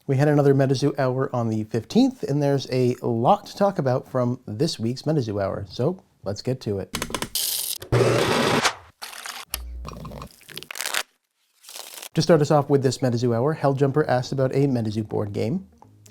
We had another MetaZoo Hour on the 15th, and there's a lot to talk about from this week's MetaZoo Hour, so let's get to it. To start us off with this MetaZoo Hour, Helljumper asked about a MetaZoo board game.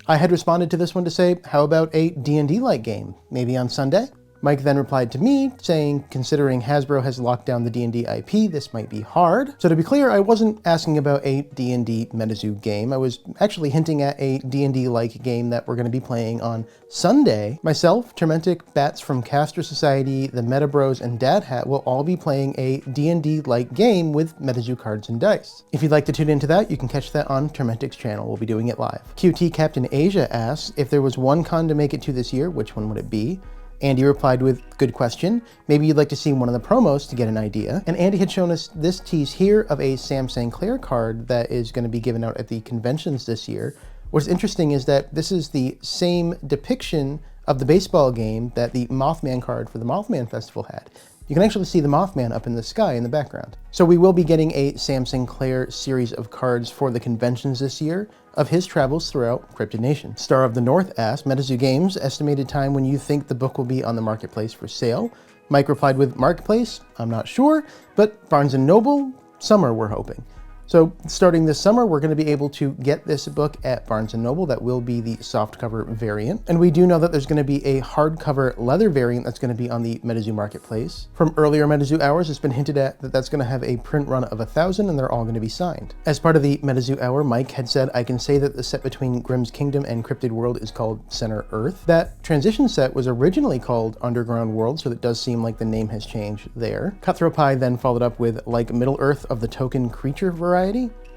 I had responded to this one to say, how about a D&D-like game, maybe on Sunday? Mike then replied to me, saying, considering Hasbro has locked down the D&D IP, this might be hard. So to be clear, I wasn't asking about a D&D MetaZoo game. I was actually hinting at a D&D-like game that we're going to be playing on Sunday. Myself, Tormentic, Bats from Caster Society, the Meta Bros, and Dad Hat will all be playing a D&D-like game with MetaZoo cards and dice. If you'd like to tune into that, you can catch that on Tormentic's channel. We'll be doing it live. QT Captain Asia asks, if there was one con to make it to this year, which one would it be? Andy replied with, good question. Maybe you'd like to see one of the promos to get an idea. And Andy had shown us this tease here of a Sam St. Clair card that is going to be given out at the conventions this year. What's interesting is that this is the same depiction of the baseball game that the Mothman card for the Mothman Festival had. You can actually see the Mothman up in the sky in the background. So we will be getting a Sam St. Clair series of cards for the conventions this year of his travels throughout Cryptid Nation. Star of the North asked, MetaZoo Games, estimated time when you think the book will be on the marketplace for sale? Mike replied with, marketplace? I'm not sure, but Barnes & Noble? Summer, we're hoping. So starting this summer, we're going to be able to get this book at Barnes & Noble. That will be the softcover variant. And we do know that there's going to be a hardcover leather variant that's going to be on the MetaZoo Marketplace. From earlier MetaZoo Hours, it's been hinted at that that's going to have a print run of 1,000 and they're all going to be signed. As part of the MetaZoo Hour, Mike had said, I can say that the set between Grimm's Kingdom and Cryptid World is called Center Earth. That transition set was originally called Underground World, so it does seem like the name has changed there. Cutthroat Pie then followed up with like Middle Earth of the token creature variety.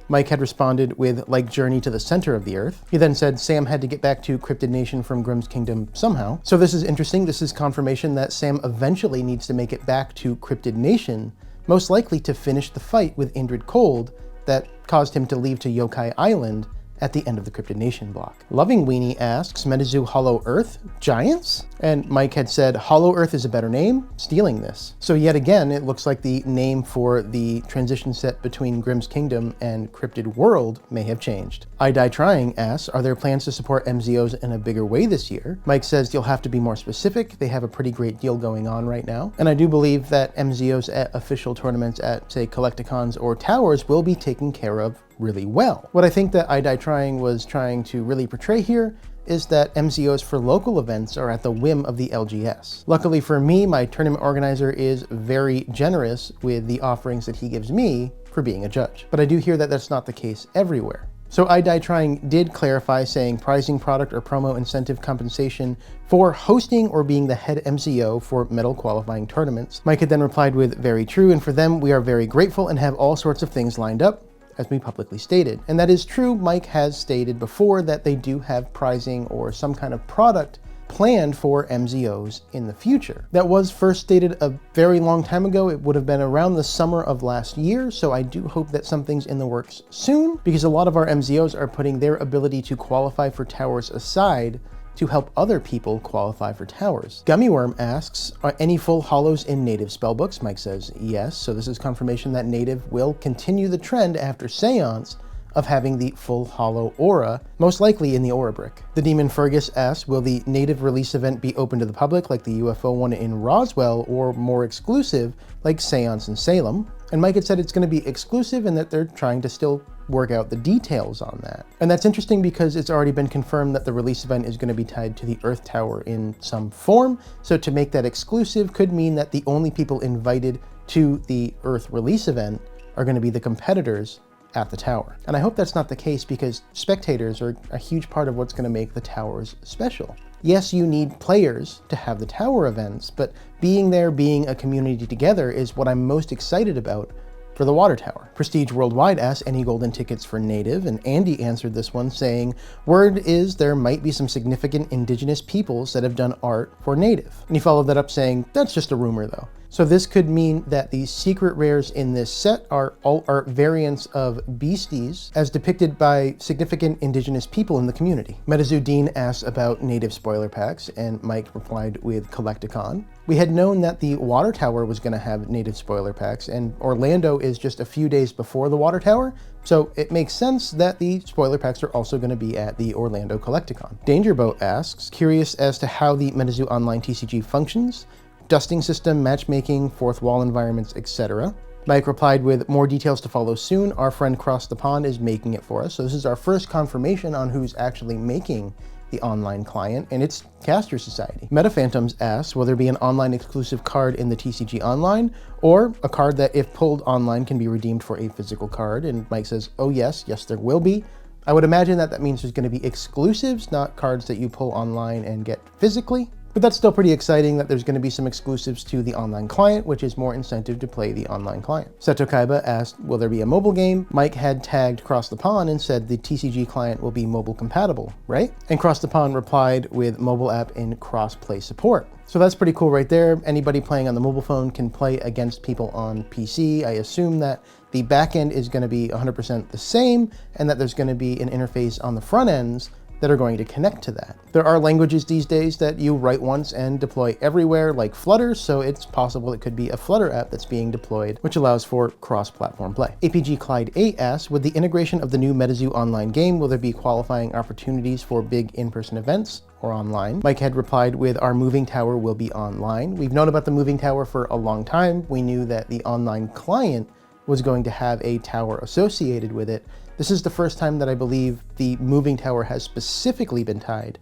Mike had responded with like Journey to the Center of the Earth. He then said Sam had to get back to Cryptid Nation from Grimm's Kingdom somehow. So this is interesting. This is confirmation that Sam eventually needs to make it back to Cryptid Nation, most likely to finish the fight with Indrid Cold that caused him to leave to Yokai Island at the end of the Cryptid Nation block. Loving Weenie asks, MetaZoo Hollow Earth? Giants? And Mike had said, Hollow Earth is a better name, stealing this. So yet again, it looks like the name for the transition set between Grimm's Kingdom and Cryptid World may have changed. I Die Trying asks, are there plans to support MZOs in a bigger way this year? Mike says, you'll have to be more specific. They have a pretty great deal going on right now. And I do believe that MZOs at official tournaments at, say, Collecticons or Towers will be taken care of really well. What I think that I Die Trying was trying to really portray here is that MCOs for local events are at the whim of the LGS. Luckily for me, my tournament organizer is very generous with the offerings that he gives me for being a judge. But I do hear that that's not the case everywhere. So I Die Trying did clarify, saying pricing product or promo incentive compensation for hosting or being the head MCO for medal qualifying tournaments. Mike had then replied with, very true, and for them we are very grateful and have all sorts of things lined up, as we publicly stated. And that is true. Mike has stated before that they do have pricing or some kind of product planned for MZOs in the future. That was first stated a very long time ago. It would have been around the summer of last year, so I do hope that something's in the works soon, because a lot of our MZOs are putting their ability to qualify for towers aside to help other people qualify for towers. Gummyworm asks, are any full hollows in native spellbooks? Mike says yes, so this is confirmation that native will continue the trend after Seance of having the full hollow aura, most likely in the aura brick. The Demon Fergus asks, will the native release event be open to the public like the UFO one in Roswell, or more exclusive like Seance in Salem? And Mike had said it's going to be exclusive and that they're trying to still work out the details on that. And that's interesting because it's already been confirmed that the release event is going to be tied to the Earth Tower in some form. So to make that exclusive could mean that the only people invited to the Earth release event are going to be the competitors at the tower. And I hope that's not the case, because spectators are a huge part of what's going to make the towers special. Yes, you need players to have the tower events, but being there, being a community together is what I'm most excited about for the water tower. Prestige Worldwide asks, any golden tickets for native? And Andy answered this one saying, word is there might be some significant indigenous peoples that have done art for native. And he followed that up saying, that's just a rumor though. So this could mean that the secret rares in this set are alt-art variants of beasties as depicted by significant indigenous people in the community. MetaZoo Dean asked about native spoiler packs, and Mike replied with Collecticon. We had known that the Water Tower was going to have native spoiler packs, and Orlando is just a few days before the Water Tower, so it makes sense that the spoiler packs are also going to be at the Orlando Collecticon. Dangerboat asks, curious as to how the MetaZoo Online TCG functions, dusting system, matchmaking, fourth wall environments, etc. Mike replied with more details to follow soon. Our friend across the pond is making it for us. So this is our first confirmation on who's actually making the online client, and it's Caster Society. MetaPhantoms asks, will there be an online exclusive card in the TCG Online, or a card that if pulled online can be redeemed for a physical card? And Mike says, oh yes, there will be. I would imagine that means there's going to be exclusives, not cards that you pull online and get physically. But that's still pretty exciting that there's going to be some exclusives to the online client, which is more incentive to play the online client. Seto Kaiba asked, will there be a mobile game? Mike had tagged Cross the Pond and said the TCG client will be mobile compatible, right? And Cross the Pond replied with mobile app and cross-play support. So that's pretty cool right there. Anybody playing on the mobile phone can play against people on PC. I assume that the backend is going to be 100% the same, and that there's going to be an interface on the front ends that are going to connect to that. There are languages these days that you write once and deploy everywhere, like Flutter, so it's possible it could be a Flutter app that's being deployed, which allows for cross-platform play. APG Clyde 8 asks, with the integration of the new MetaZoo online game, will there be qualifying opportunities for big in-person events or online? Mike had replied with, our moving tower will be online. We've known about the moving tower for a long time. We knew that the online client was going to have a tower associated with it. This is the first time that I believe the moving tower has specifically been tied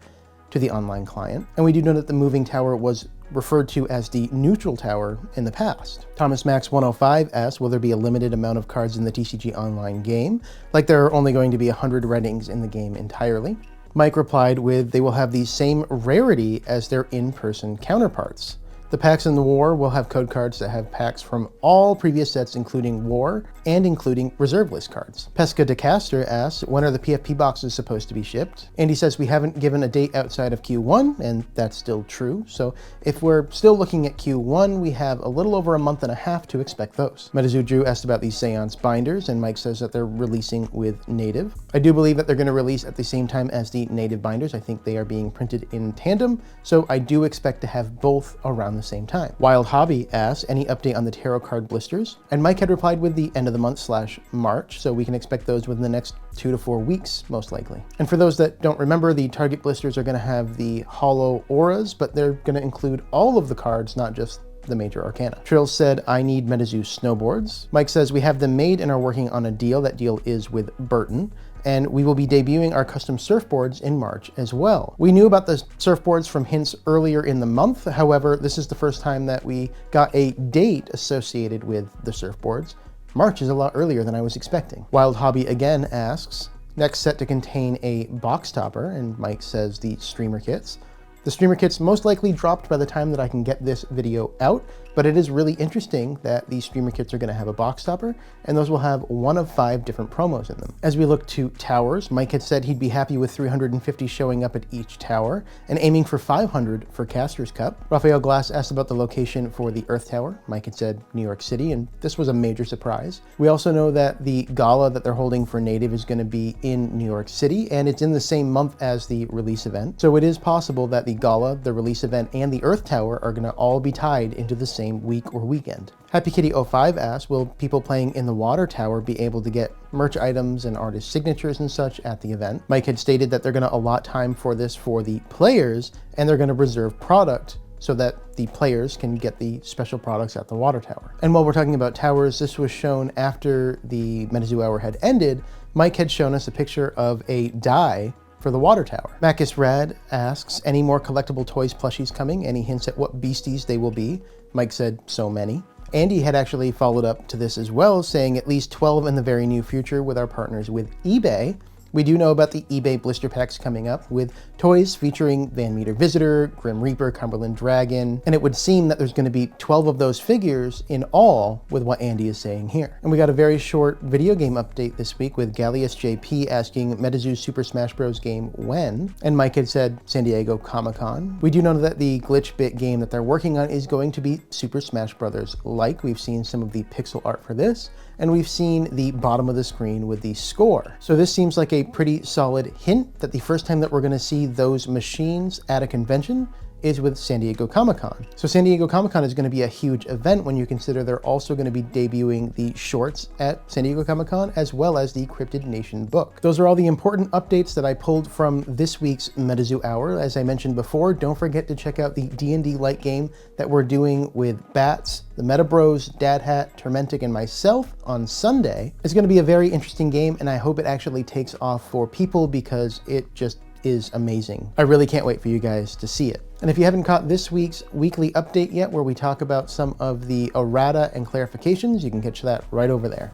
to the online client. And we do know that the moving tower was referred to as the neutral tower in the past. Thomas Max 105 asks, will there be a limited amount of cards in the TCG online game? Like there are only going to be 100 readings in the game entirely. Mike replied with, they will have the same rarity as their in-person counterparts. The packs in the War will have code cards that have packs from all previous sets, including War and including reserve list cards. Pesca de Caster asks, when are the PFP boxes supposed to be shipped? Andy says we haven't given a date outside of Q1, and that's still true. So if we're still looking at Q1, we have a little over a month and a half to expect those. MetaZoo Drew asked about these Seance binders, and Mike says that they're releasing with native. I do believe that they're going to release at the same time as the native binders. I think they are being printed in tandem, so I do expect to have both around the same time. Wild Hobby asks, any update on the tarot card blisters? And Mike had replied with the end of the month / March, so we can expect those within the next 2 to 4 weeks, most likely. And for those that don't remember, the target blisters are going to have the hollow auras, but they're going to include all of the cards, not just the major arcana. Trill said, I need MetaZoo snowboards. Mike says, we have them made and are working on a deal. That deal is with Burton. And we will be debuting our custom surfboards in March as well. We knew about the surfboards from hints earlier in the month. However, this is the first time that we got a date associated with the surfboards. March is a lot earlier than I was expecting. Wild Hobby again asks, next set to contain a box topper, and Mike says the streamer kits. The streamer kits most likely dropped by the time that I can get this video out, but it is really interesting that these streamer kits are going to have a box topper, and those will have 1 of 5 different promos in them. As we look to towers, Mike had said he'd be happy with 350 showing up at each tower, and aiming for 500 for Caster's Cup. Raphael Glass asked about the location for the Earth Tower. Mike had said New York City, and this was a major surprise. We also know that the gala that they're holding for Native is going to be in New York City, and it's in the same month as the release event. So it is possible that the gala, the release event, and the Earth Tower are going to all be tied into the same week or weekend. Happy Kitty 05 asks, will people playing in the Water Tower be able to get merch items and artist signatures and such at the event? Mike had stated that they're going to allot time for this for the players, and they're going to reserve product so that the players can get the special products at the Water Tower. And while we're talking about towers, this was shown after the MetaZoo Hour had ended. Mike had shown us a picture of a die for the Water Tower. Macus Rad asks, any more collectible toys plushies coming? Any hints at what beasties they will be? Mike said, so many. Andy had actually followed up to this as well, saying at least 12 in the very near future with our partners with eBay. We do know about the eBay blister packs coming up with toys featuring Van Meter Visitor, Grim Reaper, Cumberland Dragon, and it would seem that there's going to be 12 of those figures in all with what Andy is saying here. And we got a very short video game update this week with Gallius JP asking MetaZoo Super Smash Bros. Game when, and Mike had said San Diego Comic-Con. We do know that the Glitch Bit game that they're working on is going to be Super Smash Bros. Like. We've seen some of the pixel art for this, and we've seen the bottom of the screen with the score. So this seems like a pretty solid hint that the first time that we're going to see those machines at a convention is with San Diego Comic-Con. So San Diego Comic-Con is going to be a huge event when you consider they're also going to be debuting the shorts at San Diego Comic-Con as well as the Cryptid Nation book. Those are all the important updates that I pulled from this week's MetaZoo Hour. As I mentioned before, don't forget to check out the D&D light game that we're doing with Bats, the Meta Bros, Dad Hat, Tormentic, and myself on Sunday. It's going to be a very interesting game, and I hope it actually takes off for people because it just is amazing. I really can't wait for you guys to see it. And if you haven't caught this week's weekly update yet, where we talk about some of the errata and clarifications, you can catch that right over there.